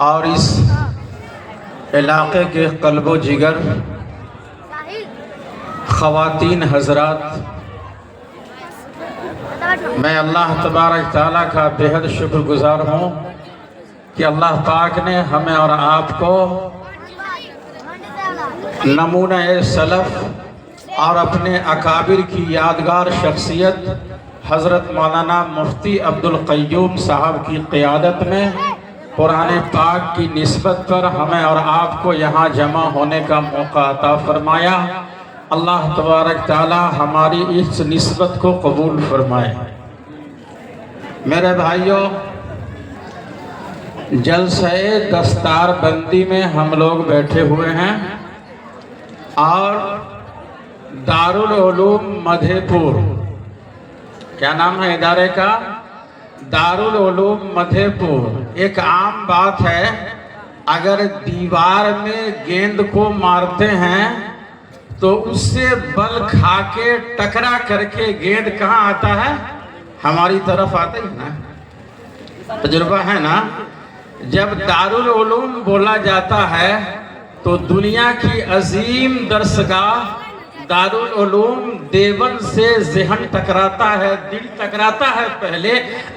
اور اس علاقے کے قلب و جگر خواتین حضرات، میں اللہ تبارک تعالیٰ کا بہت شکر گزار ہوں کہ اللہ پاک نے ہمیں اور آپ کو نمونہ سلف اور اپنے اکابر کی یادگار شخصیت حضرت مولانا مفتی عبدالقیوم صاحب کی قیادت میں قرآن پاک کی نسبت پر ہمیں اور آپ کو یہاں جمع ہونے کا موقع عطا فرمایا۔ اللہ تبارک تعالی ہماری اس نسبت کو قبول فرمائے۔ میرے بھائیوں، جلسہ دستار بندی میں ہم لوگ بیٹھے ہوئے ہیں اور دارالعلوم مدھے پور، کیا نام ہے ادارے کا؟ دارالعلوم مدھے پور۔ ایک عام بات ہے، اگر دیوار میں گیند کو مارتے ہیں تو اس سے بل کھا کے ٹکرا کر کے گیند کہاں آتا ہے؟ ہماری طرف آتا ہی نا، تجربہ ہے نا۔ جب دارالعلوم بولا جاتا ہے تو دنیا کی عظیم درسگاہ دارالعلوم دیوبند سے ذہن ٹکراتا ہے، دل ٹکراتا ہے پہلے،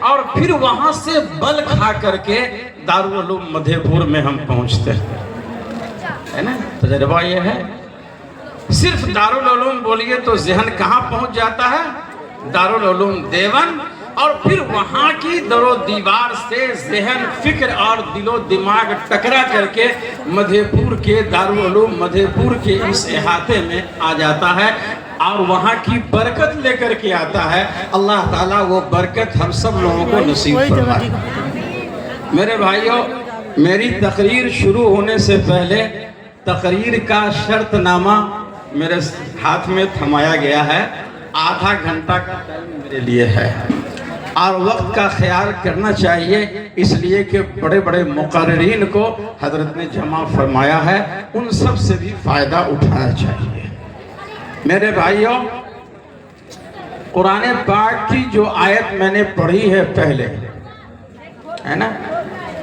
اور پھر وہاں سے بل کھا کر کے دارالعلوم مدھے پور میں ہم پہنچتے ہیں، ہے نا۔ تجربہ یہ ہے، صرف دارالعلوم بولیے تو ذہن کہاں پہنچ جاتا ہے؟ دارالعلوم دیوبند، اور پھر وہاں کی در و دیوار سے ذہن، فکر اور دل و دماغ ٹکرا کر کے مدھے پور کے دارالعلوم مدھے پور کے اس احاطے میں آ جاتا ہے اور وہاں کی برکت لے کر کے آتا ہے۔ اللہ تعالیٰ وہ برکت ہم سب لوگوں کو نصیب فرمائے۔ میرے بھائیوں، میری تقریر شروع ہونے سے پہلے تقریر کا شرط نامہ میرے ہاتھ میں تھمایا گیا ہے، آدھا گھنٹہ کا ٹائم میرے لیے ہے، اور وقت کا خیال کرنا چاہیے، اس لیے کہ بڑے بڑے مقررین کو حضرت نے جمع فرمایا ہے، ان سب سے بھی فائدہ اٹھانا چاہیے۔ میرے بھائیوں، قرآن پاک کی جو آیت میں نے پڑھی ہے پہلے، ہے نا،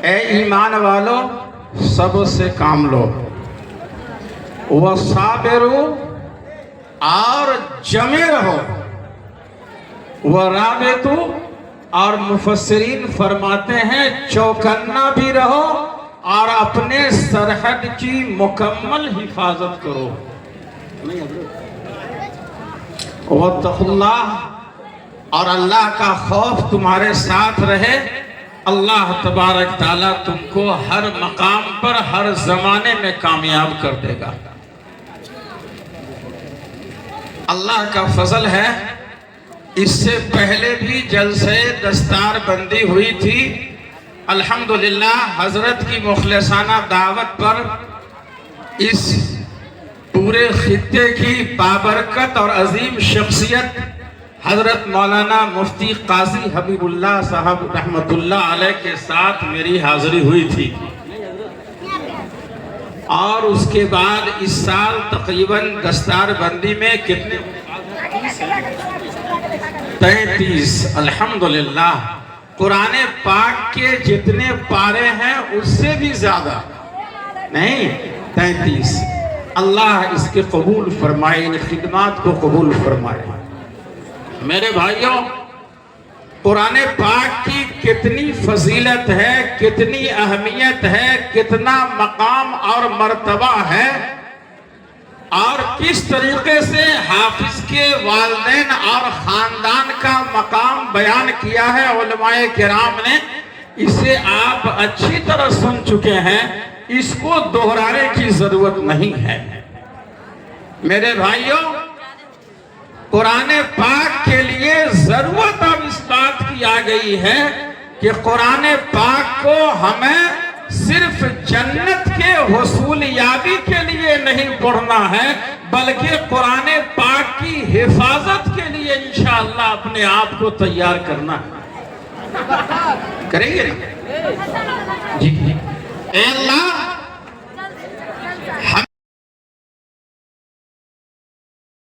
اے ایمان والو صبر سے کام لو، وَصَابِرُوا، اور جمے رہو، وَرَابِطُوا، اور مفسرین فرماتے ہیں چوکنا بھی رہو اور اپنے سرحد کی مکمل حفاظت کرو۔ وَاتَّقُوا اللَّهَ، اور اللہ کا خوف تمہارے ساتھ رہے۔ اللہ تبارک تعالیٰ تم کو ہر مقام پر ہر زمانے میں کامیاب کر دے گا۔ اللہ کا فضل ہے، اس سے پہلے بھی جلسے دستار بندی ہوئی تھی۔ الحمدللہ حضرت کی مخلصانہ دعوت پر اس پورے خطے کی بابرکت اور عظیم شخصیت حضرت مولانا مفتی قاضی حبیب اللہ صاحب رحمت اللہ علیہ کے ساتھ میری حاضری ہوئی تھی، اور اس کے بعد اس سال تقریباً دستار بندی میں کتنے؟ 33۔ الحمدللہ قرآن پاک کے جتنے پارے ہیں اس سے بھی زیادہ نہیں، 33۔ اللہ اس کے قبول فرمائے، ان خدمات کو قبول فرمائے۔ میرے بھائیوں، قرآن پاک کی کتنی فضیلت ہے، کتنی اہمیت ہے، کتنا مقام اور مرتبہ ہے، اور کس طریقے سے حافظ کے والدین اور خاندان کا مقام بیان کیا ہے علماء کرام نے، اسے آپ اچھی طرح سن چکے ہیں، اس کو دہرانے کی ضرورت نہیں ہے۔ میرے بھائیوں، قرآن پاک کے لیے ضرورت اب اس بات کی آ گئی ہے کہ قرآن پاک کو ہمیں صرف جنت کے حصول یابی کے لیے نہیں پڑھنا ہے، بلکہ قرآن پاک کی حفاظت کے لیے انشاءاللہ اپنے آپ کو تیار کرنا ہے۔ کریں گے؟ جی اے اللہ